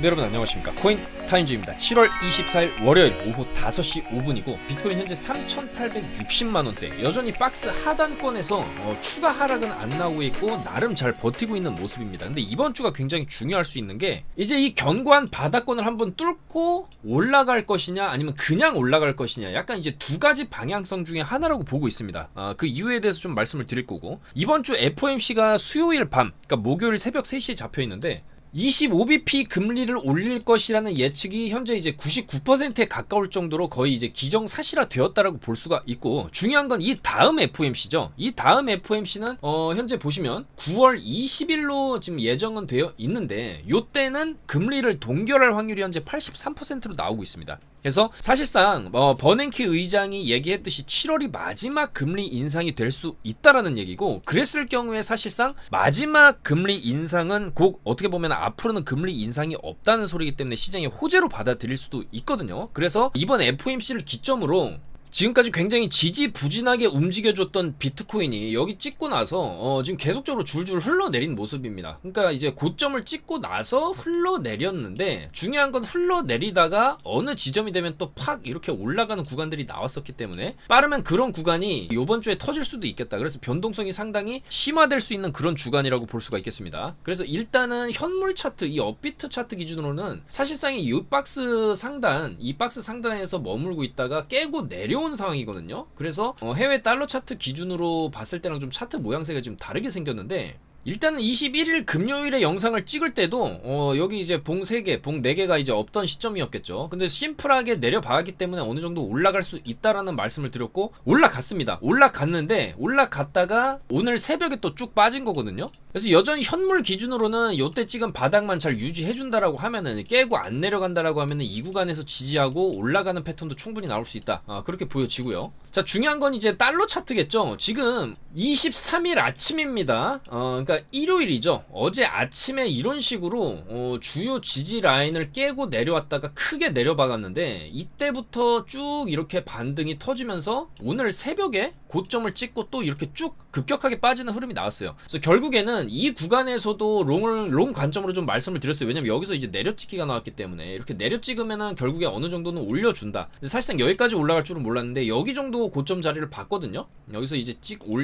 네, 여러분 안녕하십니까. 코인 타임즈입니다. 7월 24일 월요일 오후 5시 5분이고 비트코인 현재 3,860만원대, 여전히 박스 하단권에서 추가 하락은 안 나오고 있고 나름 잘 버티고 있는 모습입니다. 근데 이번 주가 굉장히 중요할 수 있는 게 이제 이 견고한 바닥권을 한번 뚫고 올라갈 것이냐 아니면 그냥 올라갈 것이냐, 약간 이제 두 가지 방향성 중에 하나라고 보고 있습니다. 그 이유에 대해서 좀 말씀을 드릴 거고, 이번 주 FOMC가 수요일 밤, 그러니까 목요일 새벽 3시에 잡혀 있는데 25bp 금리를 올릴 것이라는 예측이 현재 이제 99%에 가까울 정도로 거의 이제 기정사실화 되었다라고 볼 수가 있고, 중요한 건 이 다음 FOMC죠. 이 다음 FOMC는 현재 보시면 9월 20일로 지금 예정은 되어 있는데, 요때는 금리를 동결할 확률이 현재 83%로 나오고 있습니다. 그래서 사실상 버냉키 의장이 얘기했듯이 7월이 마지막 금리 인상이 될 수 있다라는 얘기고, 그랬을 경우에 사실상 마지막 금리 인상은 곧 어떻게 보면 앞으로는 금리 인상이 없다는 소리이기 때문에 시장이 호재로 받아들일 수도 있거든요. 그래서 이번 FOMC를 기점으로 지금까지 굉장히 지지부진하게 움직여줬던 비트코인이 여기 찍고 나서 지금 계속적으로 줄줄 흘러내린 모습입니다. 그러니까 이제 고점을 찍고 나서 흘러내렸는데, 중요한 건 흘러내리다가 어느 지점이 되면 또 팍 이렇게 올라가는 구간들이 나왔었기 때문에 빠르면 그런 구간이 이번 주에 터질 수도 있겠다. 그래서 변동성이 상당히 심화될 수 있는 그런 주간이라고 볼 수가 있겠습니다. 그래서 일단은 현물 차트, 이 업비트 차트 기준으로는 사실상 이 박스 상단, 이 박스 상단에서 머물고 있다가 깨고 내려온 상황이거든요. 그래서 해외 달러 차트 기준으로 봤을 때랑 좀 차트 모양새가 좀 다르게 생겼는데, 일단은 21일 금요일에 영상을 찍을 때도 여기 이제 봉 3개, 봉 4개가 이제 없던 시점이었겠죠. 근데 심플하게 내려봐왔기 때문에 어느 정도 올라갈 수 있다라는 말씀을 드렸고, 올라갔습니다. 올라갔는데 올라갔다가 오늘 새벽에 또 쭉 빠진 거거든요. 그래서 여전히 현물 기준으로는 요때 찍은 바닥만 잘 유지해준다라고 하면은, 깨고 안 내려간다라고 하면은 이 구간에서 지지하고 올라가는 패턴도 충분히 나올 수 있다. 그렇게 보여지고요. 자, 중요한 건 이제 달러 차트겠죠. 지금 23일 아침입니다. 그러니까 일요일이죠. 어제 아침에 이런 식으로 주요 지지 라인을 깨고 내려왔다가 크게 내려박았는데, 이때부터 쭉 이렇게 반등이 터지면서 오늘 새벽에 고점을 찍고 또 이렇게 쭉 급격하게 빠지는 흐름이 나왔어요. 그래서 결국에는 이 구간에서도 롱 관점으로 좀 말씀을 드렸어요. 왜냐면 여기서 이제 내려찍기가 나왔기 때문에 이렇게 내려찍으면은 결국에 어느 정도는 올려준다. 사실상 여기까지 올라갈 줄은 몰랐는데 여기 정도 고점 자리를 봤거든요. 여기서 이제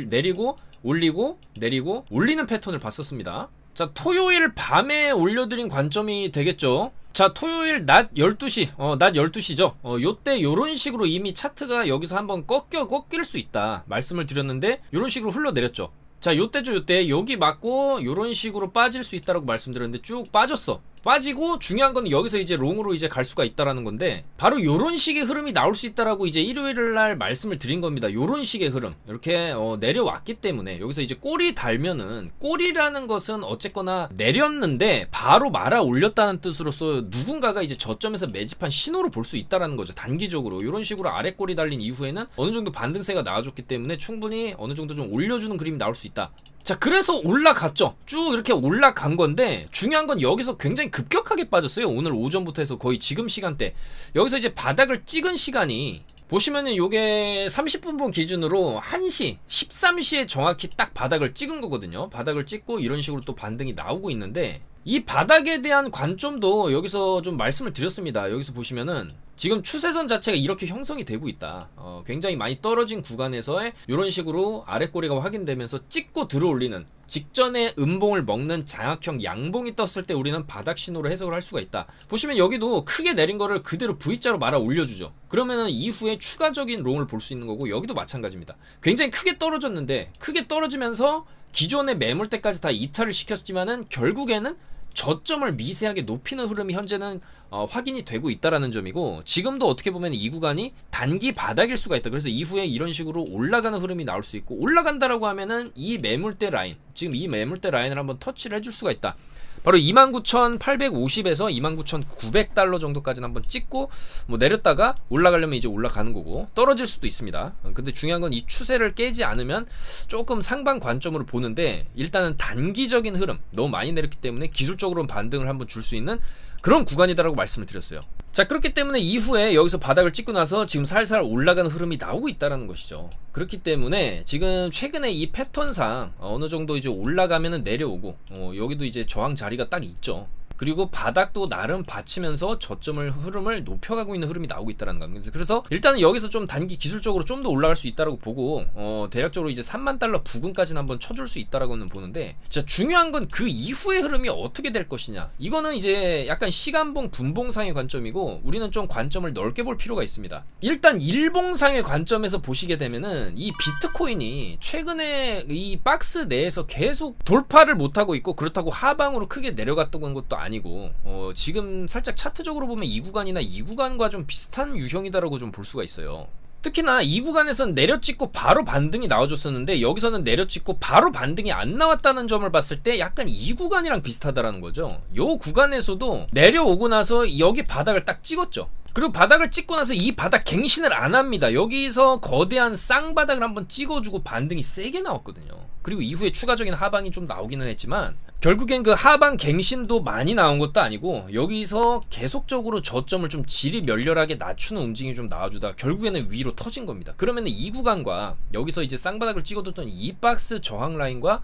내리고 올리고 내리고 올리는 패턴을 봤었습니다. 자, 토요일 밤에 올려드린 관점이 되겠죠. 자, 토요일 낮 12시, 낮 12시죠. 요때 요런 식으로 이미 차트가 여기서 한번 꺾일 수 있다 말씀을 드렸는데, 요런 식으로 흘러내렸죠. 자, 요때죠. 요때 여기 맞고 요런 식으로 빠질 수 있다라고 말씀드렸는데 쭉 빠졌어. 빠지고, 중요한 건 여기서 이제 롱으로 이제 갈 수가 있다라는 건데, 바로 요런 식의 흐름이 나올 수 있다라고 이제 일요일 날 말씀을 드린 겁니다. 요런 식의 흐름 이렇게 내려왔기 때문에 여기서 이제 꼬리 달면은, 꼬리라는 것은 어쨌거나 내렸는데 바로 말아 올렸다는 뜻으로서 누군가가 이제 저점에서 매집한 신호로 볼 수 있다라는 거죠. 단기적으로 요런 식으로 아래 꼬리 달린 이후에는 어느 정도 반등세가 나와줬기 때문에 충분히 어느 정도 좀 올려주는 그림이 나올 수 있다. 자, 그래서 올라갔죠. 쭉 이렇게 올라간 건데, 중요한 건 여기서 굉장히 급격하게 빠졌어요. 오늘 오전부터 해서 거의 지금 시간대, 여기서 이제 바닥을 찍은 시간이 보시면은 요게 30분봉 기준으로 1시 13시에 정확히 딱 바닥을 찍은 거거든요. 바닥을 찍고 이런 식으로 또 반등이 나오고 있는데, 이 바닥에 대한 관점도 여기서 좀 말씀을 드렸습니다. 여기서 보시면은 지금 추세선 자체가 이렇게 형성이 되고 있다. 굉장히 많이 떨어진 구간에서의 이런 식으로 아랫꼬리가 확인되면서 찍고 들어올리는, 직전에 음봉을 먹는 장악형 양봉이 떴을 때 우리는 바닥 신호로 해석을 할 수가 있다. 보시면 여기도 크게 내린 거를 그대로 V자로 말아 올려주죠. 그러면은 이후에 추가적인 롱을 볼 수 있는 거고, 여기도 마찬가지입니다. 굉장히 크게 떨어졌는데, 크게 떨어지면서 기존의 매물대까지 다 이탈을 시켰지만은 결국에는 저점을 미세하게 높이는 흐름이 현재는 확인이 되고 있다라는 점이고, 지금도 어떻게 보면 이 구간이 단기 바닥일 수가 있다. 그래서 이후에 이런 식으로 올라가는 흐름이 나올 수 있고, 올라간다라고 하면은 이 매물대 라인, 지금 이 매물대 라인을 한번 터치를 해줄 수가 있다. 바로 29,850에서 29,900달러 정도까지는 한번 찍고, 내렸다가 올라가려면 이제 올라가는 거고, 떨어질 수도 있습니다. 근데 중요한 건 이 추세를 깨지 않으면 조금 상방 관점으로 보는데, 일단은 단기적인 흐름, 너무 많이 내렸기 때문에 기술적으로는 반등을 한번 줄 수 있는 그런 구간이다라고 말씀을 드렸어요. 자, 그렇기 때문에 이후에 여기서 바닥을 찍고 나서 지금 살살 올라가는 흐름이 나오고 있다는 것이죠. 그렇기 때문에 지금 최근에 이 패턴상 어느 정도 이제 올라가면은 내려오고, 여기도 이제 저항 자리가 딱 있죠. 그리고 바닥도 나름 받치면서 저점을 흐름을 높여가고 있는 흐름이 나오고 있다는 겁니다. 그래서 일단은 여기서 좀 단기 기술적으로 좀 더 올라갈 수 있다라고 보고 대략적으로 이제 3만 달러 부근까지는 한번 쳐줄 수 있다라고는 보는데, 자, 중요한 건 그 이후의 흐름이 어떻게 될 것이냐. 이거는 이제 약간 시간봉 분봉상의 관점이고 우리는 좀 관점을 넓게 볼 필요가 있습니다. 일단 일봉상의 관점에서 보시게 되면은 이 비트코인이 최근에 이 박스 내에서 계속 돌파를 못하고 있고, 그렇다고 하방으로 크게 내려갔던 것도 아니고 지금 살짝 차트적으로 보면 이 구간이나 이 구간과 좀 비슷한 유형이다라고 좀 볼 수가 있어요. 특히나 이 구간에서는 내려찍고 바로 반등이 나와줬었는데 여기서는 내려찍고 바로 반등이 안 나왔다는 점을 봤을 때 약간 이 구간이랑 비슷하다라는 거죠. 요 구간에서도 내려오고 나서 여기 바닥을 딱 찍었죠. 그리고 바닥을 찍고 나서 이 바닥 갱신을 안 합니다. 여기서 거대한 쌍바닥을 한번 찍어주고 반등이 세게 나왔거든요. 그리고 이후에 추가적인 하방이 좀 나오기는 했지만 결국엔 그 하방 갱신도 많이 나온 것도 아니고 여기서 계속적으로 저점을 좀 질이 멸렬하게 낮추는 움직임이 좀 나와주다 결국에는 위로 터진 겁니다. 그러면 이 구간과 여기서 이제 쌍바닥을 찍어뒀던 이 박스 저항 라인과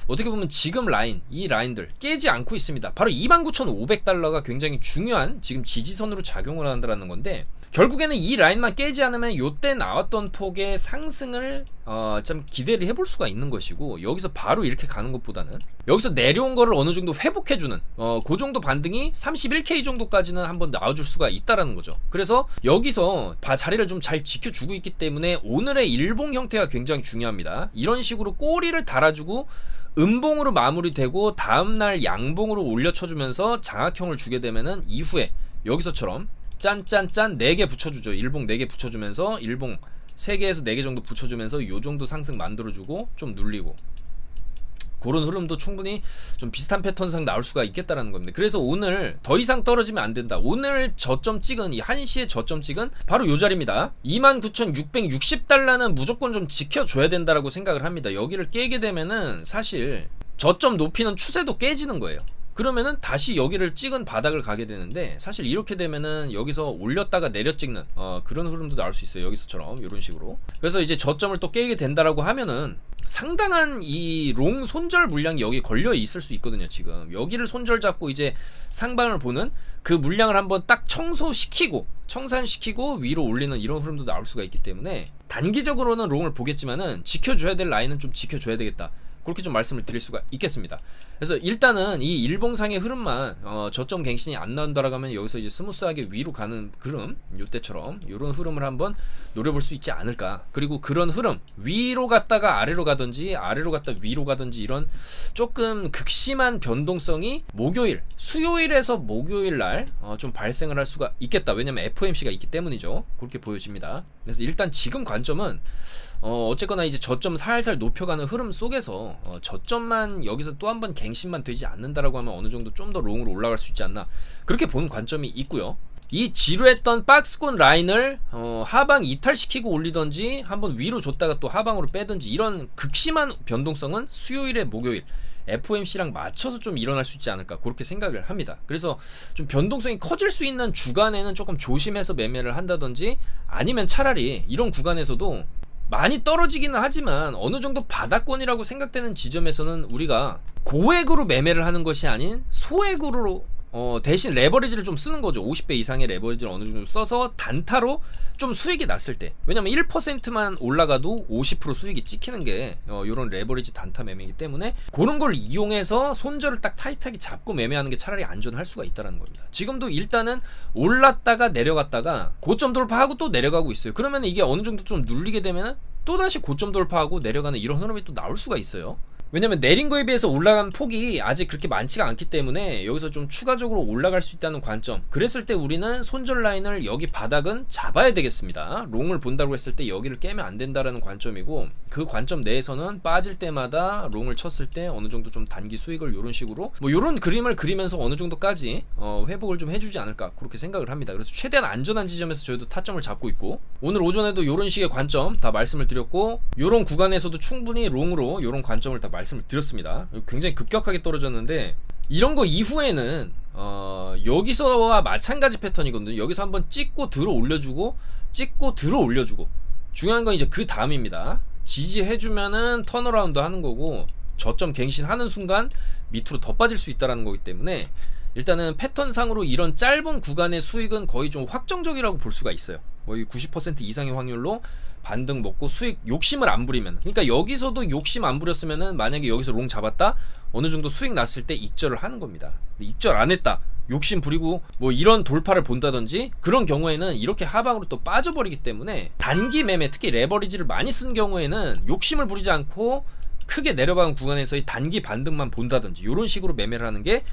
어떻게 보면 지금 라인, 이 라인들 깨지 않고 있습니다. 바로 29,500달러가 굉장히 중요한 지금 지지선으로 작용을 한다는 건데, 결국에는 이 라인만 깨지 않으면 요때 나왔던 폭의 상승을 좀 기대를 해볼 수가 있는 것이고, 여기서 바로 이렇게 가는 것보다는 여기서 내려온 거를 어느 정도 회복해주는 그 정도 반등이 31K 정도까지는 한번 나와줄 수가 있다라는 거죠. 그래서 여기서 자리를 좀 잘 지켜주고 있기 때문에 오늘의 일봉 형태가 굉장히 중요합니다. 이런 식으로 꼬리를 달아주고 음봉으로 마무리되고 다음날 양봉으로 올려쳐주면서 장악형을 주게 되면은 이후에 여기서처럼 짠짠짠 4개 붙여주죠. 일봉 4개 붙여주면서 일봉 3개에서 4개 정도 붙여주면서 요 정도 상승 만들어주고 좀 눌리고, 그런 흐름도 충분히 좀 비슷한 패턴상 나올 수가 있겠다라는 겁니다. 그래서 오늘 더 이상 떨어지면 안 된다. 오늘 저점 찍은 이 1시에 저점 찍은 바로 요 자리입니다. 29,660달러는 무조건 좀 지켜줘야 된다라고 생각을 합니다. 여기를 깨게 되면은 사실 저점 높이는 추세도 깨지는 거예요. 그러면은 다시 여기를 찍은 바닥을 가게 되는데, 사실 이렇게 되면은 여기서 올렸다가 내려 찍는 그런 흐름도 나올 수 있어요. 여기서처럼 이런 식으로. 그래서 이제 저점을 또 깨게 된다라고 하면은 상당한 이 롱 손절 물량이 여기 걸려 있을 수 있거든요. 지금 여기를 손절 잡고 이제 상방을 보는 그 물량을 한번 딱 청산시키고 위로 올리는 이런 흐름도 나올 수가 있기 때문에 단기적으로는 롱을 보겠지만은 지켜줘야 될 라인은 좀 지켜줘야 되겠다. 그렇게 좀 말씀을 드릴 수가 있겠습니다. 그래서 일단은 이 일봉상의 흐름만 저점 갱신이 안 나온다라고 하면 여기서 이제 스무스하게 위로 가는 흐름, 요때처럼 이런 흐름을 한번 노려볼 수 있지 않을까. 그리고 그런 흐름, 위로 갔다가 아래로 가든지 아래로 갔다 위로 가든지 이런 조금 극심한 변동성이 수요일에서 목요일 날 좀 발생을 할 수가 있겠다. 왜냐면 FOMC가 있기 때문이죠. 그렇게 보여집니다. 그래서 일단 지금 관점은 어쨌거나 이제 저점 살살 높여가는 흐름 속에서 저점만 여기서 또 한번 갱신만 되지 않는다라고 하면 어느 정도 좀 더 롱으로 올라갈 수 있지 않나, 그렇게 보는 관점이 있고요. 이 지루했던 박스권 라인을 하방 이탈시키고 올리던지 한번 위로 줬다가 또 하방으로 빼든지 이런 극심한 변동성은 수요일에 목요일 FOMC랑 맞춰서 좀 일어날 수 있지 않을까, 그렇게 생각을 합니다. 그래서 좀 변동성이 커질 수 있는 주간에는 조금 조심해서 매매를 한다든지, 아니면 차라리 이런 구간에서도 많이 떨어지기는 하지만 어느 정도 바닥권이라고 생각되는 지점에서는 우리가 고액으로 매매를 하는 것이 아닌 소액으로 대신 레버리지를 좀 쓰는 거죠. 50배 이상의 레버리지를 어느 정도 써서 단타로 좀 수익이 났을 때, 왜냐면 1%만 올라가도 50% 수익이 찍히는 게 요런 레버리지 단타 매매이기 때문에 그런 걸 이용해서 손절을 딱 타이트하게 잡고 매매하는 게 차라리 안전할 수가 있다는 겁니다. 지금도 일단은 올랐다가 내려갔다가 고점 돌파하고 또 내려가고 있어요. 그러면 이게 어느 정도 좀 눌리게 되면은 또다시 고점 돌파하고 내려가는 이런 흐름이 또 나올 수가 있어요. 왜냐면 내린 거에 비해서 올라간 폭이 아직 그렇게 많지가 않기 때문에 여기서 좀 추가적으로 올라갈 수 있다는 관점, 그랬을 때 우리는 손절 라인을 여기 바닥은 잡아야 되겠습니다. 롱을 본다고 했을 때 여기를 깨면 안 된다라는 관점이고, 그 관점 내에서는 빠질 때마다 롱을 쳤을 때 어느 정도 좀 단기 수익을 요런 식으로 요런 그림을 그리면서 어느 정도까지 회복을 좀 해주지 않을까, 그렇게 생각을 합니다. 그래서 최대한 안전한 지점에서 저희도 타점을 잡고 있고, 오늘 오전에도 요런 식의 관점 다 말씀을 드렸고, 요런 구간에서도 충분히 롱으로 요런 관점을 다 말씀을 드렸습니다. 굉장히 급격하게 떨어졌는데 이런 거 이후에는 여기서와 마찬가지 패턴이거든요. 여기서 한번 찍고 들어 올려주고 중요한 건 이제 그 다음입니다. 지지해주면은 턴어라운드 하는 거고, 저점 갱신하는 순간 밑으로 더 빠질 수 있다는 거기 때문에 일단은 패턴상으로 이런 짧은 구간의 수익은 거의 좀 확정적이라고 볼 수가 있어요. 거의 90% 이상의 확률로 반등 먹고 수익 욕심을 안 부리면, 그러니까 여기서도 욕심 안 부렸으면은 만약에 여기서 롱 잡았다 어느 정도 수익 났을 때 익절을 하는 겁니다. 익절 안 했다, 욕심 부리고 뭐 이런 돌파를 본다든지 그런 경우에는 이렇게 하방으로 또 빠져버리기 때문에 단기 매매, 특히 레버리지를 많이 쓴 경우에는 욕심을 부리지 않고 크게 내려가는 구간에서의 단기 반등만 본다든지 이런 식으로 매매를 하는 게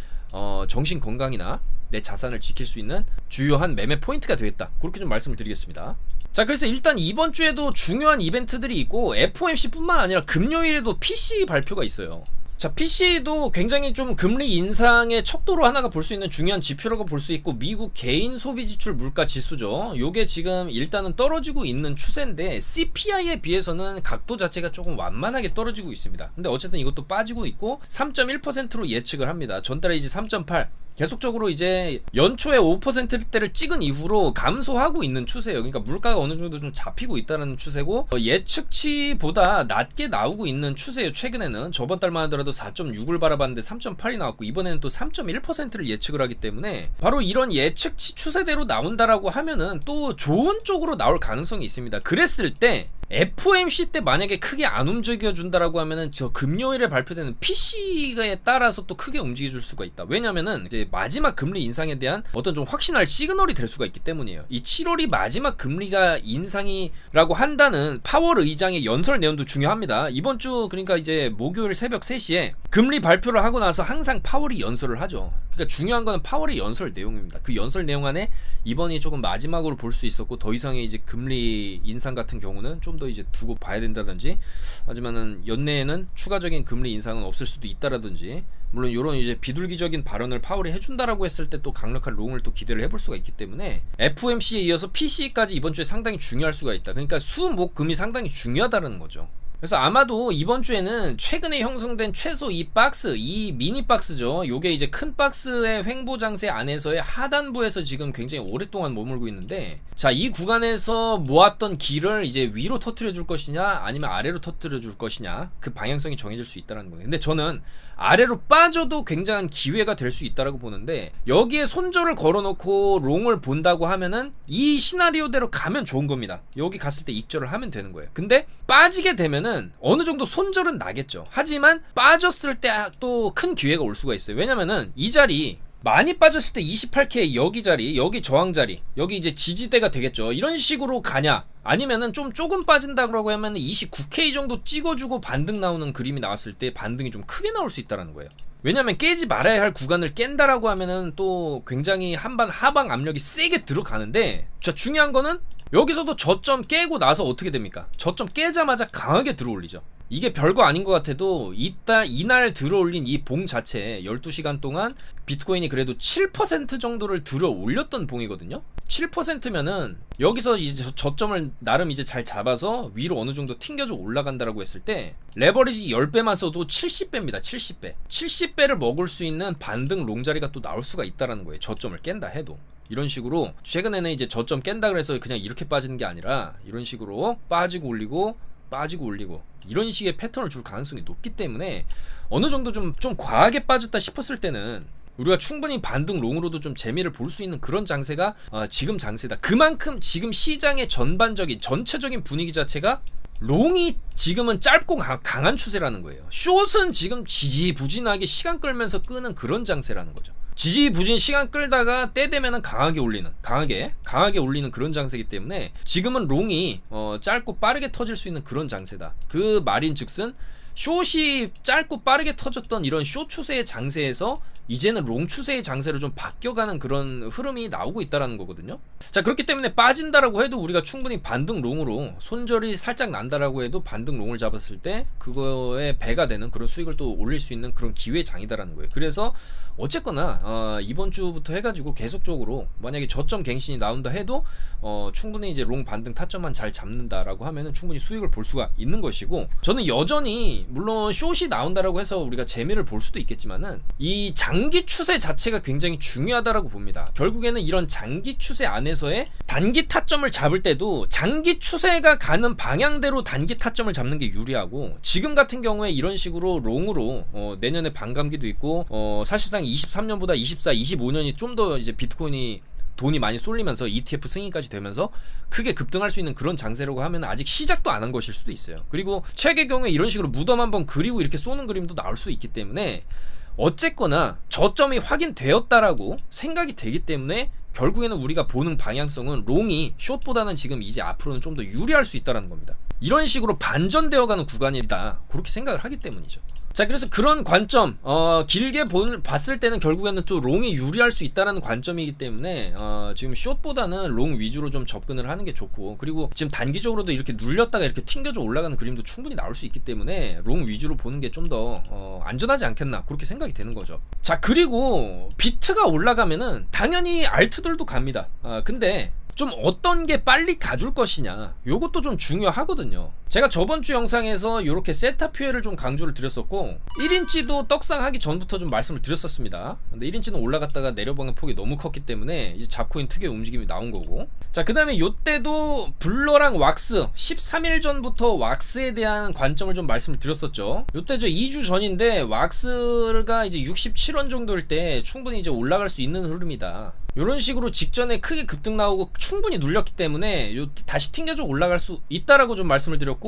정신 건강이나 내 자산을 지킬 수 있는 주요한 매매 포인트가 되겠다, 그렇게 좀 말씀을 드리겠습니다. 자, 그래서 일단 이번 주에도 중요한 이벤트들이 있고 FOMC 뿐만 아니라 금요일에도 PC 발표가 있어요. 자, PC도 굉장히 좀 금리 인상의 척도로 하나가 볼 수 있는 중요한 지표라고 볼 수 있고, 미국 개인 소비 지출 물가 지수죠. 요게 지금 일단은 떨어지고 있는 추세인데 CPI에 비해서는 각도 자체가 조금 완만하게 떨어지고 있습니다. 근데 어쨌든 이것도 빠지고 있고 3.1%로 예측을 합니다. 전달에 이제 3.8, 계속적으로 이제 연초에 5%대를 찍은 이후로 감소하고 있는 추세예요. 그러니까 물가가 어느 정도 좀 잡히고 있다는 추세고, 예측치보다 낮게 나오고 있는 추세예요. 최근에는 저번 달만 하더라도 4.6을 바라봤는데 3.8이 나왔고, 이번에는 또 3.1%를 예측을 하기 때문에 바로 이런 예측치 추세대로 나온다라고 하면은 또 좋은 쪽으로 나올 가능성이 있습니다. 그랬을 때 FOMC 때 만약에 크게 안 움직여준다라고 하면은 저 금요일에 발표되는 PC에 따라서 또 크게 움직여줄 수가 있다. 왜냐면은 이제 마지막 금리 인상에 대한 어떤 좀 확신할 시그널이 될 수가 있기 때문이에요. 이 7월이 마지막 금리가 인상이라고 한다는 파월 의장의 연설 내용도 중요합니다. 이번 주 그러니까 이제 목요일 새벽 3시에 금리 발표를 하고 나서 항상 파월이 연설을 하죠. 그러니까 중요한 거는 파월의 연설 내용입니다. 그 연설 내용 안에 이번이 조금 마지막으로 볼 수 있었고, 더 이상의 이제 금리 인상 같은 경우는 좀 더 이제 두고 봐야 된다든지, 하지만은 연내에는 추가적인 금리 인상은 없을 수도 있다라든지, 물론 이런 이제 비둘기적인 발언을 파월이 해준다라고 했을 때 또 강력한 롱을 또 기대를 해볼 수가 있기 때문에 FOMC에 이어서 PC까지 이번 주에 상당히 중요할 수가 있다. 그러니까 수목금이 상당히 중요하다는 거죠. 그래서 아마도 이번 주에는 최근에 형성된 최소 이 박스, 이 미니 박스죠. 요게 이제 큰 박스의 횡보 장세 안에서의 하단부에서 지금 굉장히 오랫동안 머물고 있는데, 자, 이 구간에서 모았던 기를 이제 위로 터뜨려 줄 것이냐 아니면 아래로 터뜨려 줄 것이냐, 그 방향성이 정해질 수 있다는 거예요. 근데 저는 아래로 빠져도 굉장한 기회가 될 수 있다라고 보는데, 여기에 손절을 걸어놓고 롱을 본다고 하면은 이 시나리오대로 가면 좋은 겁니다. 여기 갔을 때 익절을 하면 되는 거예요. 근데 빠지게 되면은 어느 정도 손절은 나겠죠. 하지만 빠졌을 때 또 큰 기회가 올 수가 있어요. 왜냐면은 이 자리 많이 빠졌을 때 28K 여기 자리, 여기 저항 자리, 여기 이제 지지대가 되겠죠. 이런 식으로 가냐, 아니면은 좀 조금 빠진다고 하면 29K 정도 찍어주고 반등 나오는 그림이 나왔을 때 반등이 좀 크게 나올 수 있다는 거예요. 왜냐면 깨지 말아야 할 구간을 깬다라고 하면은 또 굉장히 한반 하방 압력이 세게 들어가는데, 자, 중요한 거는 여기서도 저점 깨고 나서 어떻게 됩니까? 저점 깨자마자 강하게 들어올리죠. 이게 별거 아닌 것 같아도 이날 들어올린 이 봉 자체에 12시간 동안 비트코인이 그래도 7% 정도를 들어 올렸던 봉이거든요. 7%면은 여기서 이제 저점을 나름 이제 잘 잡아서 위로 어느 정도 튕겨져 올라간다라고 했을 때 레버리지 10배만 써도 70배입니다. 70배. 70배를 먹을 수 있는 반등 롱 자리가 또 나올 수가 있다라는 거예요. 저점을 깬다 해도. 이런 식으로 최근에는 이제 저점 깬다 그래서 그냥 이렇게 빠지는 게 아니라 이런 식으로 빠지고 올리고 빠지고 올리고 이런 식의 패턴을 줄 가능성이 높기 때문에 어느 정도 좀 과하게 빠졌다 싶었을 때는 우리가 충분히 반등 롱으로도 좀 재미를 볼 수 있는 그런 장세가 지금 장세다. 그만큼 지금 시장의 전반적인 전체적인 분위기 자체가 롱이 지금은 짧고 강한 추세라는 거예요. 숏은 지금 지지부진하게 시간 끌면서 끄는 그런 장세라는 거죠. 지지부진 시간 끌다가 때 되면은 강하게 올리는, 강하게 올리는 그런 장세이기 때문에 지금은 롱이 짧고 빠르게 터질 수 있는 그런 장세다. 그 말인즉슨 숏이 짧고 빠르게 터졌던 이런 숏 추세의 장세에서 이제는 롱 추세의 장세로 좀 바뀌어가는 그런 흐름이 나오고 있다라는 거거든요. 자, 그렇기 때문에 빠진다라고 해도 우리가 충분히 반등 롱으로 손절이 살짝 난다라고 해도 반등 롱을 잡았을 때 그거에 배가 되는 그런 수익을 또 올릴 수 있는 그런 기회의 장이다라는 거예요. 그래서 어쨌거나 이번 주부터 해가지고 계속적으로 만약에 저점 갱신이 나온다 해도 충분히 이제 롱 반등 타점만 잘 잡는다라고 하면은 충분히 수익을 볼 수가 있는 것이고, 저는 여전히 물론 숏이 나온다라고 해서 우리가 재미를 볼 수도 있겠지만은 이 장기 추세 자체가 굉장히 중요하다라고 봅니다. 결국에는 이런 장기 추세 안에서의 단기 타점을 잡을 때도 장기 추세가 가는 방향대로 단기 타점을 잡는 게 유리하고, 지금 같은 경우에 이런 식으로 롱으로 내년에 반감기도 있고 사실상 23년보다 24, 25년이 좀 더 이제 비트코인이 돈이 많이 쏠리면서 ETF 승인까지 되면서 크게 급등할 수 있는 그런 장세라고 하면 아직 시작도 안 한 것일 수도 있어요. 그리고 최악의 경우에 이런 식으로 무덤 한번 그리고 이렇게 쏘는 그림도 나올 수 있기 때문에 어쨌거나 저점이 확인되었다라고 생각이 되기 때문에 결국에는 우리가 보는 방향성은 롱이 숏보다는 지금 이제 앞으로는 좀 더 유리할 수 있다는 겁니다. 이런 식으로 반전되어가는 구간이다, 그렇게 생각을 하기 때문이죠. 자, 그래서 그런 관점, 길게 봤을 때는 결국에는 또 롱이 유리할 수 있다는 관점이기 때문에 지금 숏보다는 롱 위주로 좀 접근을 하는 게 좋고, 그리고 지금 단기적으로도 이렇게 눌렸다가 이렇게 튕겨져 올라가는 그림도 충분히 나올 수 있기 때문에 롱 위주로 보는 게 좀 더 안전하지 않겠나, 그렇게 생각이 되는 거죠. 자, 그리고 비트가 올라가면은 당연히 알트들도 갑니다. 근데 좀 어떤 게 빨리 가줄 것이냐, 요것도 좀 중요하거든요. 제가 저번주 영상에서 이렇게 세타퓨엘을 좀 강조를 드렸었고, 1인치도 떡상하기 전부터 좀 말씀을 드렸었습니다. 근데 1인치는 올라갔다가 내려보는 폭이 너무 컸기 때문에 이제 잡코인 특유의 움직임이 나온 거고, 자, 그 다음에 요때도 블러랑 왁스 13일 전부터 왁스에 대한 관점을 좀 말씀을 드렸었죠. 요때 저 2주 전인데 왁스가 이제 67원 정도일 때 충분히 이제 올라갈 수 있는 흐름이다, 이런 식으로 직전에 크게 급등 나오고 충분히 눌렸기 때문에 다시 튕겨져 올라갈 수 있다라고 좀 말씀을 드렸고,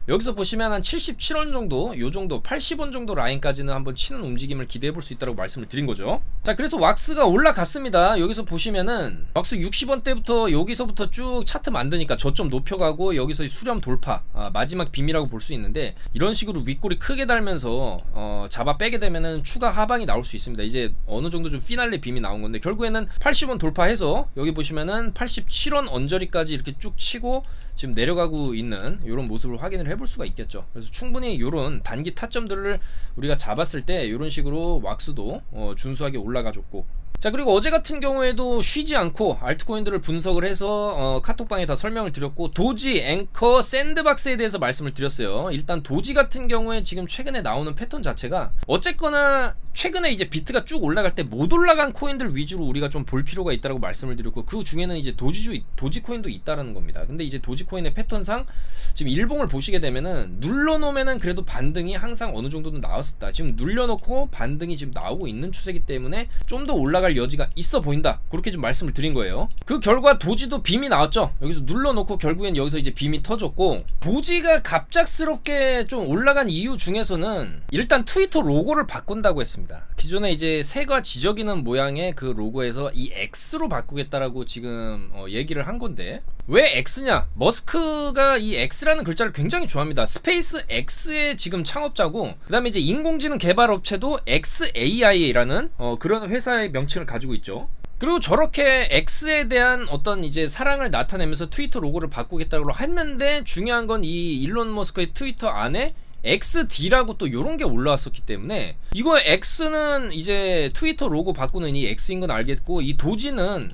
여기서 보시면 한 77원 정도, 요 정도 80원 정도 라인까지는 한번 치는 움직임을 기대해 볼 수 있다고 말씀을 드린 거죠. 자, 그래서 왁스가 올라갔습니다. 여기서 보시면은 왁스 60원 때부터 여기서부터 쭉 차트 만드니까 저점 높여가고 여기서 수렴 돌파, 마지막 빔이라고 볼 수 있는데, 이런 식으로 윗골이 크게 달면서 잡아 빼게 되면은 추가 하방이 나올 수 있습니다. 이제 어느 정도 좀 피날레 빔이 나온 건데, 결국에는 80원 돌파해서 여기 보시면은 87원 언저리까지 이렇게 쭉 치고 지금 내려가고 있는 이런 모습을 확인을 해볼 수가 있겠죠. 그래서 충분히 이런 단기 타점들을 우리가 잡았을 때 이런 식으로 왁스도 준수하게 올라가줬고, 자, 그리고 어제 같은 경우에도 쉬지 않고 알트코인들을 분석을 해서 카톡방에 다 설명을 드렸고, 도지, 앵커, 샌드박스에 대해서 말씀을 드렸어요. 일단 도지 같은 경우에 지금 최근에 나오는 패턴 자체가 어쨌거나 최근에 이제 비트가 쭉 올라갈 때 못 올라간 코인들 위주로 우리가 좀 볼 필요가 있다고 말씀을 드렸고, 그 중에는 이제 도지코인도 있다라는 겁니다. 근데 이제 도지코인의 패턴상 지금 일봉을 보시게 되면은 눌러놓으면은 그래도 반등이 항상 어느 정도는 나왔었다. 지금 눌려놓고 반등이 지금 나오고 있는 추세이기 때문에 좀 더 올라갈 여지가 있어 보인다, 그렇게 좀 말씀을 드린 거예요. 그 결과 도지도 빔이 나왔죠. 여기서 눌러놓고 결국엔 여기서 이제 빔이 터졌고, 도지가 갑작스럽게 좀 올라간 이유 중에서는 일단 트위터 로고를 바꾼다고 했습니다. 기존에 이제 새가 지저귀는 모양의 그 로고에서 이 X로 바꾸겠다라고 지금 얘기를 한 건데, 왜 X냐? 머스크가 이 X라는 글자를 굉장히 좋아합니다. 스페이스 X의 지금 창업자고, 그 다음에 이제 인공지능 개발 업체도 XAI라는 그런 회사의 명칭을 가지고 있죠. 그리고 저렇게 X에 대한 어떤 이제 사랑을 나타내면서 트위터 로고를 바꾸겠다고 했는데, 중요한 건 이 일론 머스크의 트위터 안에 XD라고 또 요런 게 올라왔었기 때문에, 이거 X는 이제 트위터 로고 바꾸는 이 X인 건 알겠고, 이 도지는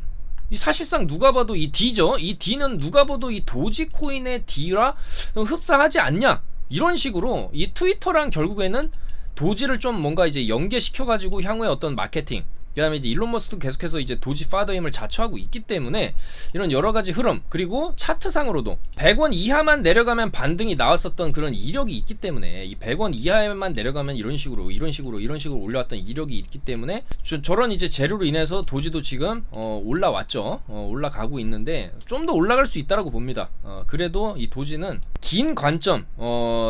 이 사실상 누가 봐도 이 D죠. 이 D는 누가 봐도 이 도지코인의 D라 흡사하지 않냐, 이런 식으로 이 트위터랑 결국에는 도지를 좀 뭔가 이제 연계시켜가지고 향후에 어떤 마케팅, 그 다음에 이제 일론 머스크도 계속해서 이제 도지 파더임을 자처하고 있기 때문에 이런 여러가지 흐름, 그리고 차트상으로도 100원 이하만 내려가면 반등이 나왔었던 그런 이력이 있기 때문에, 이 100원 이하에만 내려가면 이런 식으로 올라왔던 이력이 있기 때문에 저런 이제 재료로 인해서 도지도 지금 올라왔죠. 올라가고 있는데 좀 더 올라갈 수 있다라고 봅니다. 그래도 이 도지는 긴 관점,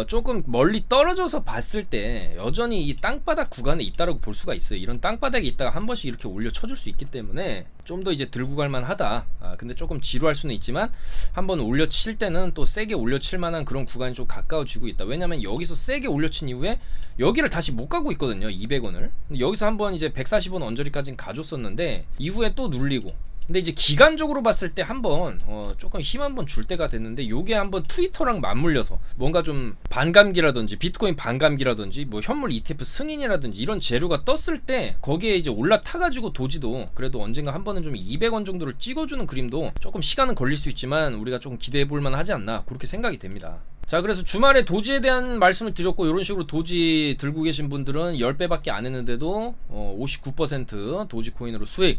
조금 멀리 떨어져서 봤을 때 여전히 이 땅바닥 구간에 있다라고 볼 수가 있어요. 이런 땅바닥에 있다가 한 번씩 이렇게 올려 쳐줄 수 있기 때문에 좀 더 이제 들고 갈만 하다. 근데 조금 지루할 수는 있지만 한번 올려 칠 때는 또 세게 올려 칠 만한 그런 구간이 좀 가까워지고 있다. 왜냐면 여기서 세게 올려 친 이후에 여기를 다시 못 가고 있거든요. 200원을. 근데 여기서 한번 이제 140원 언저리까지는 가줬었는데 이후에 또 눌리고, 근데 이제 기간적으로 봤을 때 한번 조금 힘 한번 줄 때가 됐는데, 요게 한번 트위터랑 맞물려서 뭔가 좀 반감기라든지 비트코인 반감기라든지 뭐 현물 ETF 승인이라든지 이런 재료가 떴을 때 거기에 이제 올라타가지고 도지도 그래도 언젠가 한 번은 좀 200원 정도를 찍어주는 그림도 조금 시간은 걸릴 수 있지만 우리가 조금 기대해볼 만하지 않나, 그렇게 생각이 됩니다. 자, 그래서 주말에 도지에 대한 말씀을 드렸고, 이런 식으로 도지 들고 계신 분들은 10배밖에 안 했는데도 59% 도지 코인으로 수익.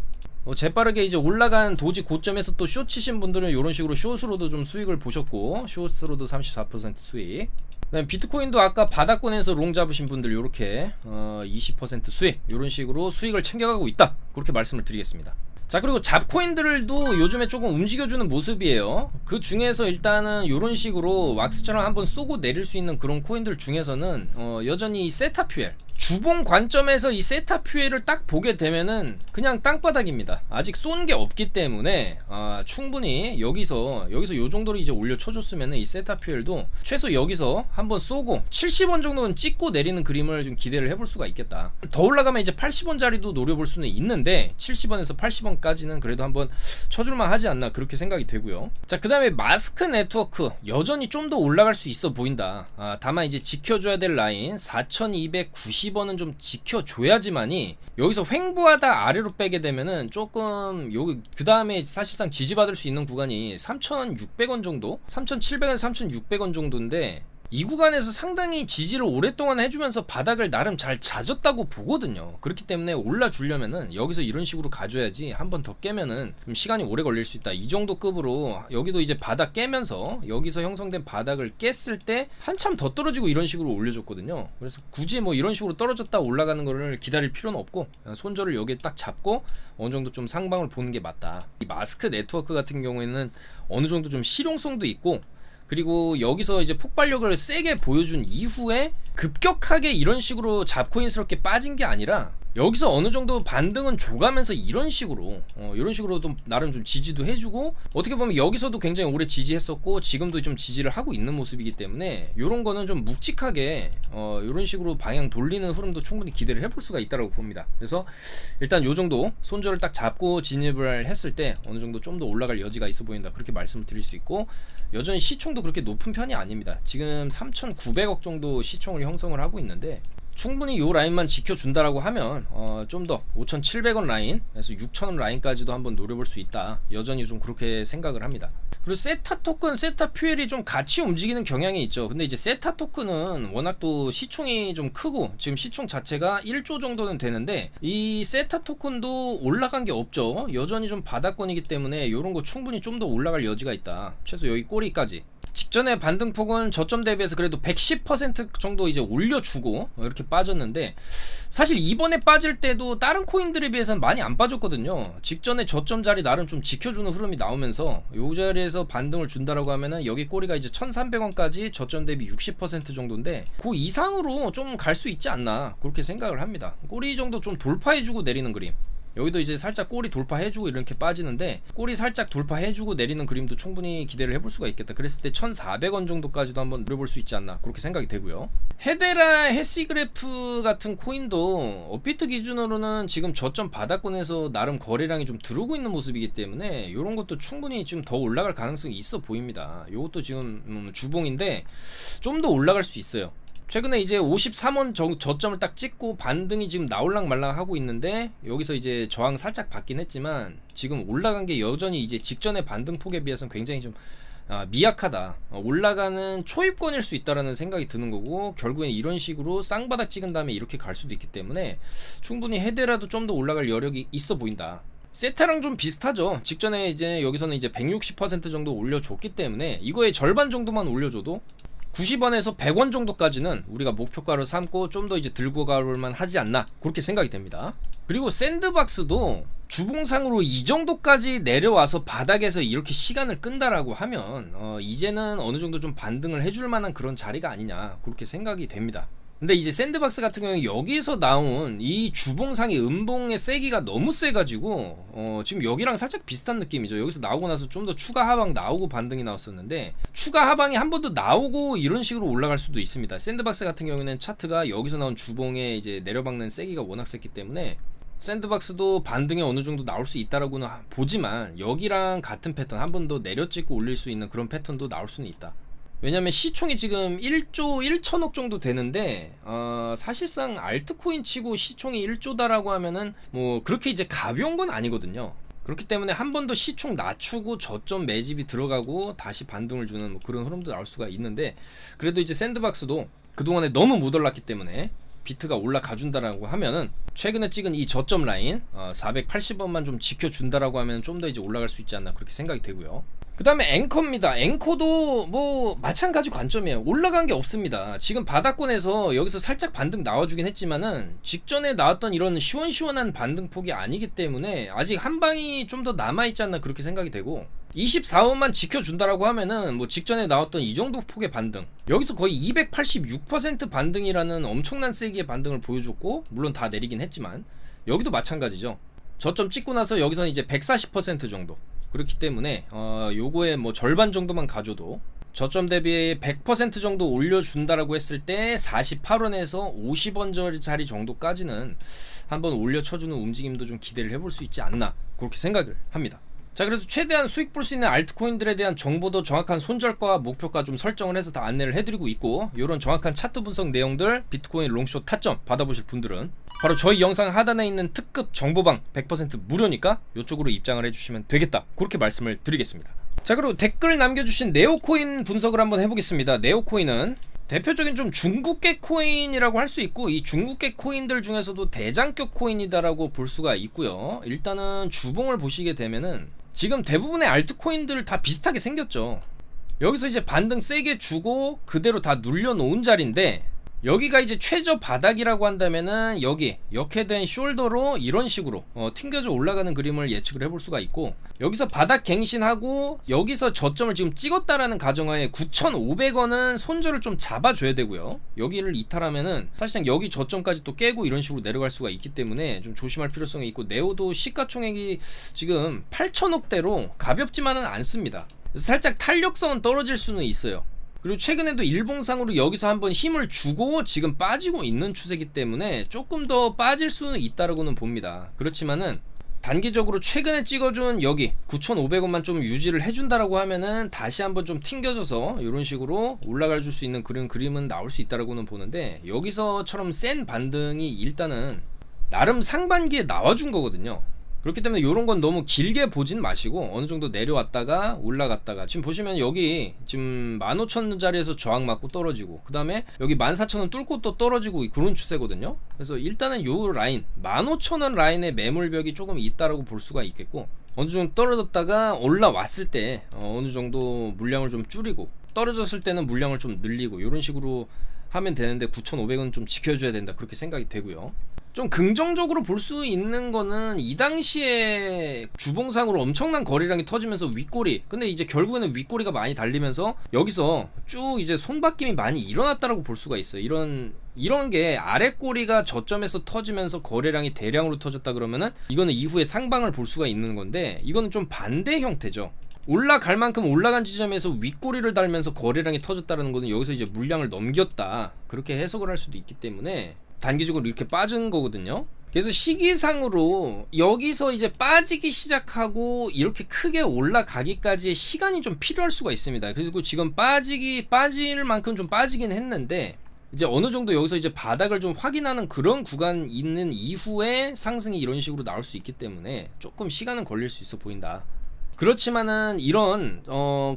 재빠르게 이제 올라간 도지 고점에서 또 숏 치신 분들은 이런 식으로 숏으로도 좀 수익을 보셨고, 숏으로도 34% 수익. 그다음에 비트코인도 아까 바닥권에서 롱 잡으신 분들 요렇게 20% 수익, 이런 식으로 수익을 챙겨가고 있다, 그렇게 말씀을 드리겠습니다. 자, 그리고 잡코인들도 요즘에 조금 움직여주는 모습이에요. 그 중에서 일단은 이런 식으로 왁스처럼 한번 쏘고 내릴 수 있는 그런 코인들 중에서는 여전히 세타퓨엘, 주봉 관점에서 이 세타퓨엘을 딱 보게 되면은 그냥 땅바닥입니다. 아직 쏜 게 없기 때문에 충분히 여기서 요 정도로 이제 올려 쳐줬으면은 이 세타퓨엘도 최소 여기서 한번 쏘고 70원 정도는 찍고 내리는 그림을 좀 기대를 해볼 수가 있겠다. 더 올라가면 이제 80원짜리도 노려볼 수는 있는데 70원에서 80원까지는 그래도 한번 쳐줄만 하지 않나, 그렇게 생각이 되고요. 자, 그 다음에 마스크 네트워크 여전히 좀 더 올라갈 수 있어 보인다. 다만 이제 지켜줘야 될 라인 4290원은 좀 지켜줘야지만이, 여기서 횡보하다 아래로 빼게 되면은 조금 여기 그 다음에 사실상 지지받을 수 있는 구간이 3600원 정도, 3700원 3600원 정도인데, 이 구간에서 상당히 지지를 오랫동안 해주면서 바닥을 나름 잘 찾았다고 보거든요. 그렇기 때문에 올라주려면은 여기서 이런 식으로 가줘야지, 한 번 더 깨면은 좀 시간이 오래 걸릴 수 있다. 이 정도 급으로 여기도 이제 바닥 깨면서 여기서 형성된 바닥을 깼을 때 한참 더 떨어지고 이런 식으로 올려줬거든요. 그래서 굳이 뭐 이런 식으로 떨어졌다 올라가는 거를 기다릴 필요는 없고, 손절을 여기에 딱 잡고 어느 정도 좀 상방을 보는 게 맞다. 이 마스크 네트워크 같은 경우에는 어느 정도 좀 실용성도 있고, 그리고 여기서 이제 폭발력을 세게 보여준 이후에 급격하게 이런 식으로 잡코인스럽게 빠진 게 아니라, 여기서 어느 정도 반등은 줘가면서 이런 식으로 좀 나름 좀 지지도 해주고, 어떻게 보면 여기서도 굉장히 오래 지지했었고 지금도 좀 지지를 하고 있는 모습이기 때문에, 이런 거는 좀 묵직하게 이런 식으로 방향 돌리는 흐름도 충분히 기대를 해볼 수가 있다고 봅니다. 그래서 일단 요 정도 손절을 딱 잡고 진입을 했을 때 어느 정도 좀 더 올라갈 여지가 있어 보인다, 그렇게 말씀을 드릴 수 있고, 여전히 시총도 그렇게 높은 편이 아닙니다. 지금 3,900억 정도 시총을 형성을 하고 있는데, 충분히 이 라인만 지켜준다라고 하면 좀 더 5,700원 라인에서 6,000원 라인까지도 한번 노려볼 수 있다, 여전히 좀 그렇게 생각을 합니다. 그리고 세타 토큰, 세타 퓨엘이 좀 같이 움직이는 경향이 있죠. 근데 이제 세타 토큰은 워낙 또 시총이 좀 크고, 지금 시총 자체가 1조 정도는 되는데, 이 세타 토큰도 올라간 게 없죠. 여전히 좀 바닥권이기 때문에 이런 거 충분히 좀 더 올라갈 여지가 있다. 최소 여기 꼬리까지. 직전에 반등폭은 저점 대비해서 그래도 110% 정도 이제 올려주고 이렇게 빠졌는데, 사실 이번에 빠질 때도 다른 코인들에 비해서는 많이 안 빠졌거든요. 직전에 저점 자리 나름 좀 지켜주는 흐름이 나오면서 요 자리에서 반등을 준다라고 하면은 여기 꼬리가 이제 1300원까지 저점 대비 60% 정도인데, 그 이상으로 좀 갈 수 있지 않나, 그렇게 생각을 합니다. 꼬리 정도 좀 돌파해주고 내리는 그림, 여기도 이제 살짝 꼬리 돌파해주고 이렇게 빠지는데, 꼬리 살짝 돌파해주고 내리는 그림도 충분히 기대를 해볼 수가 있겠다. 그랬을 때 1,400원 정도까지도 한번 노려볼 수 있지 않나, 그렇게 생각이 되고요. 헤데라 해시그래프 같은 코인도 업비트 기준으로는 지금 저점 바닥권에서 나름 거래량이 좀 들어오고 있는 모습이기 때문에 이런 것도 충분히 지금 더 올라갈 가능성이 있어 보입니다. 이것도 지금 주봉인데 좀 더 올라갈 수 있어요. 최근에 이제 53원 저점을 딱 찍고 반등이 지금 나올랑 말랑 하고 있는데, 여기서 이제 저항 살짝 받긴 했지만 지금 올라간 게 여전히 이제 직전의 반등폭에 비해서는 굉장히 좀 미약하다. 올라가는 초입권일 수 있다라는 생각이 드는 거고, 결국엔 이런 식으로 쌍바닥 찍은 다음에 이렇게 갈 수도 있기 때문에 충분히 헤데라도 좀 더 올라갈 여력이 있어 보인다. 세타랑 좀 비슷하죠. 직전에 이제 여기서는 이제 160% 정도 올려줬기 때문에 이거의 절반 정도만 올려줘도 90원에서 100원 정도까지는 우리가 목표가로 삼고 좀 더 이제 들고 가볼만 하지 않나, 그렇게 생각이 됩니다. 그리고 샌드박스도 주봉상으로 이 정도까지 내려와서 바닥에서 이렇게 시간을 끈다라고 하면 이제는 어느 정도 좀 반등을 해줄 만한 그런 자리가 아니냐, 그렇게 생각이 됩니다. 근데 이제 샌드박스 같은 경우에 여기서 나온 이 주봉상의 음봉의 세기가 너무 세가지고 지금 여기랑 살짝 비슷한 느낌이죠. 여기서 나오고 나서 좀 더 추가 하방 나오고 반등이 나왔었는데, 추가 하방이 한 번 더 나오고 이런 식으로 올라갈 수도 있습니다. 샌드박스 같은 경우에는 차트가 여기서 나온 주봉에 이제 내려박는 세기가 워낙 셌기 때문에 샌드박스도 반등이 어느 정도 나올 수 있다라고는 보지만, 여기랑 같은 패턴 한 번 더 내려찍고 올릴 수 있는 그런 패턴도 나올 수는 있다. 왜냐면 시총이 지금 1조 1천억 정도 되는데 사실상 알트코인 치고 시총이 1조다라고 하면은 뭐 그렇게 이제 가벼운 건 아니거든요. 그렇기 때문에 한 번 더 시총 낮추고 저점 매집이 들어가고 다시 반등을 주는 뭐 그런 흐름도 나올 수가 있는데, 그래도 이제 샌드박스도 그동안에 너무 못 올랐기 때문에 비트가 올라가 준다라고 하면은 최근에 찍은 이 저점 라인 480원만 좀 지켜준다라고 하면 좀 더 이제 올라갈 수 있지 않나 그렇게 생각이 되고요. 그 다음에 앵커입니다. 앵커도 뭐 마찬가지 관점이에요. 올라간 게 없습니다. 지금 바닥권에서 여기서 살짝 반등 나와주긴 했지만은 직전에 나왔던 이런 시원시원한 반등폭이 아니기 때문에 아직 한 방이 좀 더 남아있지 않나 그렇게 생각이 되고, 24원만 지켜준다라고 하면은 뭐 직전에 나왔던 이 정도 폭의 반등, 여기서 거의 286% 반등이라는 엄청난 세기의 반등을 보여줬고, 물론 다 내리긴 했지만 여기도 마찬가지죠. 저점 찍고 나서 여기서는 이제 140% 정도, 그렇기 때문에 요거의 뭐 절반 정도만 가져도 저점 대비 100% 정도 올려준다라고 했을 때 48원에서 50원짜리 정도까지는 한번 올려쳐주는 움직임도 좀 기대를 해볼 수 있지 않나 그렇게 생각을 합니다. 자, 그래서 최대한 수익 볼 수 있는 알트코인들에 대한 정보도 정확한 손절가 목표가 좀 설정을 해서 다 안내를 해드리고 있고, 이런 정확한 차트 분석 내용들 비트코인 롱숏 타점 받아보실 분들은 바로 저희 영상 하단에 있는 특급 정보방 100% 무료니까 이쪽으로 입장을 해주시면 되겠다 그렇게 말씀을 드리겠습니다. 자, 그리고 댓글 남겨주신 네오코인 분석을 한번 해보겠습니다. 네오코인은 대표적인 좀 중국계 코인이라고 할 수 있고, 이 중국계 코인들 중에서도 대장격 코인이다라고 볼 수가 있고요. 일단은 주봉을 보시게 되면은 지금 대부분의 알트코인들 다 비슷하게 생겼죠. 여기서 이제 반등 세게 주고 그대로 다 눌려놓은 자리인데, 여기가 이제 최저 바닥이라고 한다면은 여기 역해된 숄더로 이런 식으로 튕겨져 올라가는 그림을 예측을 해볼 수가 있고, 여기서 바닥 갱신하고 여기서 저점을 지금 찍었다라는 가정하에 9,500원은 손절을 좀 잡아줘야 되고요. 여기를 이탈하면은 사실상 여기 저점까지 또 깨고 이런 식으로 내려갈 수가 있기 때문에 좀 조심할 필요성이 있고, 네오도 시가총액이 지금 8천억대로 가볍지만은 않습니다. 그래서 살짝 탄력성은 떨어질 수는 있어요. 그리고 최근에도 일봉상으로 여기서 한번 힘을 주고 지금 빠지고 있는 추세이기 때문에 조금 더 빠질 수는 있다라고는 봅니다. 그렇지만은 단기적으로 최근에 찍어준 여기 9,500원만 좀 유지를 해준다라고 하면은 다시 한번 좀 튕겨져서 이런 식으로 올라갈 수 있는 그런 그림은 나올 수 있다라고는 보는데, 여기서처럼 센 반등이 일단은 나름 상반기에 나와준 거거든요. 그렇기 때문에 이런 건 너무 길게 보진 마시고 어느 정도 내려왔다가 올라갔다가, 지금 보시면 여기 지금 15,000원 자리에서 저항 맞고 떨어지고, 그 다음에 여기 14,000원 뚫고 또 떨어지고 그런 추세거든요. 그래서 일단은 요 라인 15,000원 라인의 매물벽이 조금 있다라고 볼 수가 있겠고, 어느 정도 떨어졌다가 올라왔을 때 어느 정도 물량을 좀 줄이고, 떨어졌을 때는 물량을 좀 늘리고 이런 식으로 하면 되는데 9,500원 좀 지켜줘야 된다 그렇게 생각이 되고요. 좀 긍정적으로 볼 수 있는 거는 이 당시에 주봉상으로 엄청난 거래량이 터지면서 윗꼬리, 근데 이제 결국에는 윗꼬리가 많이 달리면서 여기서 쭉 이제 손바뀜이 많이 일어났다라고 볼 수가 있어요. 이런 게 아랫꼬리가 저점에서 터지면서 거래량이 대량으로 터졌다 그러면은 이거는 이후에 상방을 볼 수가 있는 건데, 이거는 좀 반대 형태죠. 올라갈 만큼 올라간 지점에서 윗꼬리를 달면서 거래량이 터졌다는 거는 여기서 이제 물량을 넘겼다 그렇게 해석을 할 수도 있기 때문에 단기적으로 이렇게 빠진 거거든요. 그래서 시기상으로 여기서 이제 빠지기 시작하고 이렇게 크게 올라가기까지의 시간이 좀 필요할 수가 있습니다. 그리고 지금 빠질 만큼 좀 빠지긴 했는데, 이제 어느 정도 여기서 이제 바닥을 좀 확인하는 그런 구간 있는 이후에 상승이 이런 식으로 나올 수 있기 때문에 조금 시간은 걸릴 수 있어 보인다. 그렇지만은 이런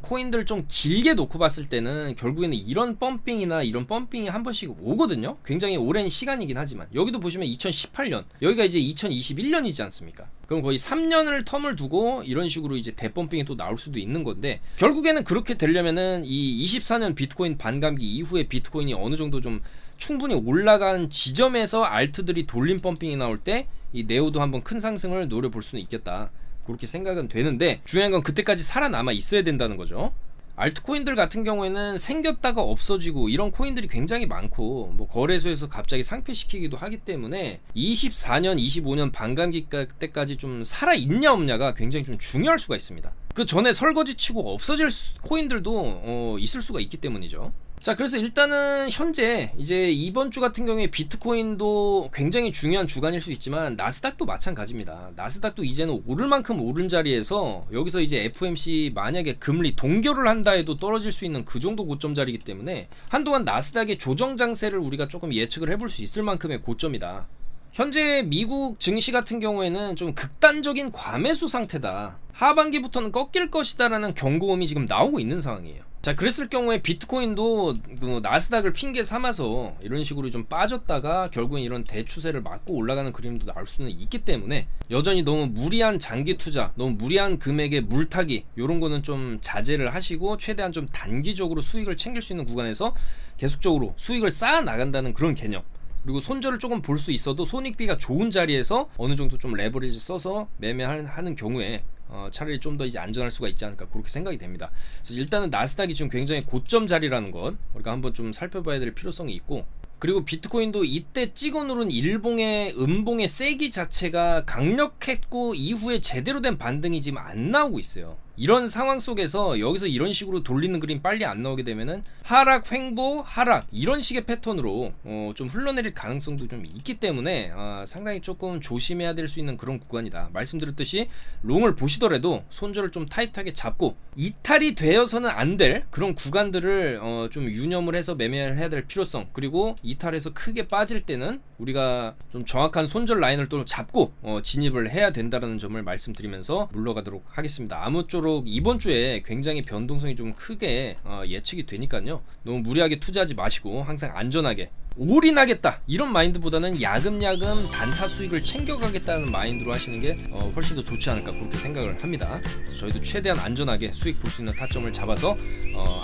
코인들 좀 길게 놓고 봤을 때는 결국에는 이런 펌핑이나 이런 펌핑이 한 번씩 오거든요. 굉장히 오랜 시간이긴 하지만 여기도 보시면 2018년, 여기가 이제 2021년이지 않습니까? 그럼 거의 3년을 텀을 두고 이런 식으로 이제 대펌핑이 또 나올 수도 있는 건데, 결국에는 그렇게 되려면은 이 24년 비트코인 반감기 이후에 비트코인이 어느 정도 좀 충분히 올라간 지점에서 알트들이 돌림 펌핑이 나올 때 이 네오도 한번 큰 상승을 노려볼 수는 있겠다 그렇게 생각은 되는데, 중요한 건 그때까지 살아남아 있어야 된다는 거죠. 알트코인들 같은 경우에는 생겼다가 없어지고 이런 코인들이 굉장히 많고, 뭐 거래소에서 갑자기 상폐시키기도 하기 때문에 24년, 25년 반감기 때까지 좀 살아있냐 없냐가 굉장히 좀 중요할 수가 있습니다. 그 전에 설거지 치고 없어질 코인들도 있을 수가 있기 때문이죠. 자, 그래서 일단은 현재 이제 이번 주 같은 경우에 비트코인도 굉장히 중요한 주간일 수 있지만 나스닥도 마찬가지입니다. 나스닥도 이제는 오를 만큼 오른 자리에서 여기서 이제 FOMC 만약에 금리 동결을 한다 해도 떨어질 수 있는 그 정도 고점 자리이기 때문에 한동안 나스닥의 조정 장세를 우리가 조금 예측을 해볼 수 있을 만큼의 고점이다 현재 미국 증시 같은 경우에는 좀 극단적인 과매수 상태다. 하반기부터는 꺾일 것이다라는 경고음이 지금 나오고 있는 상황이에요. 자, 그랬을 경우에 비트코인도 그 나스닥을 핑계 삼아서 이런 식으로 좀 빠졌다가 결국엔 이런 대추세를 맞고 올라가는 그림도 나올 수는 있기 때문에 여전히 너무 무리한 장기 투자, 너무 무리한 금액의 물타기 이런 거는 좀 자제를 하시고 최대한 좀 단기적으로 수익을 챙길 수 있는 구간에서 계속적으로 수익을 쌓아 나간다는 그런 개념. 그리고 손절을 조금 볼 수 있어도 손익비가 좋은 자리에서 어느 정도 좀 레버리지 써서 매매하는 경우에 차라리 좀 더 이제 안전할 수가 있지 않을까 그렇게 생각이 됩니다. 그래서 일단은 나스닥이 지금 굉장히 고점 자리라는 것 우리가 한번 좀 살펴봐야 될 필요성이 있고, 그리고 비트코인도 이때 찍어 누른 일봉의 음봉의 세기 자체가 강력했고 이후에 제대로 된 반등이 지금 안 나오고 있어요. 이런 상황 속에서 여기서 이런 식으로 돌리는 그림 빨리 안 나오게 되면은 하락 횡보 하락 이런 식의 패턴으로 좀 흘러내릴 가능성도 좀 있기 때문에 상당히 조금 조심해야 될 수 있는 그런 구간이다. 말씀드렸듯이 롱을 보시더라도 손절을 좀 타이트하게 잡고 이탈이 되어서는 안 될 그런 구간들을 좀 유념을 해서 매매를 해야 될 필요성, 그리고 이탈해서 크게 빠질 때는 우리가 좀 정확한 손절 라인을 또 잡고 진입을 해야 된다는 점을 말씀드리면서 물러가도록 하겠습니다. 아무쪼록 이번 주에 굉장히 변동성이 좀 크게 예측이 되니까요. 너무 무리하게 투자하지 마시고 항상 안전하게 올인하겠다 이런 마인드보다는 야금야금 단타 수익을 챙겨가겠다는 마인드로 하시는 게 훨씬 더 좋지 않을까 그렇게 생각을 합니다. 그래서 저희도 최대한 안전하게 수익 볼 수 있는 타점을 잡아서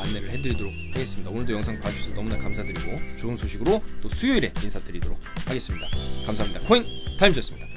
안내를 해드리도록 하겠습니다. 오늘도 영상 봐주셔서 너무나 감사드리고 좋은 소식으로 또 수요일에 인사드리도록 하겠습니다. 감사합니다. 코인 타임즈였습니다.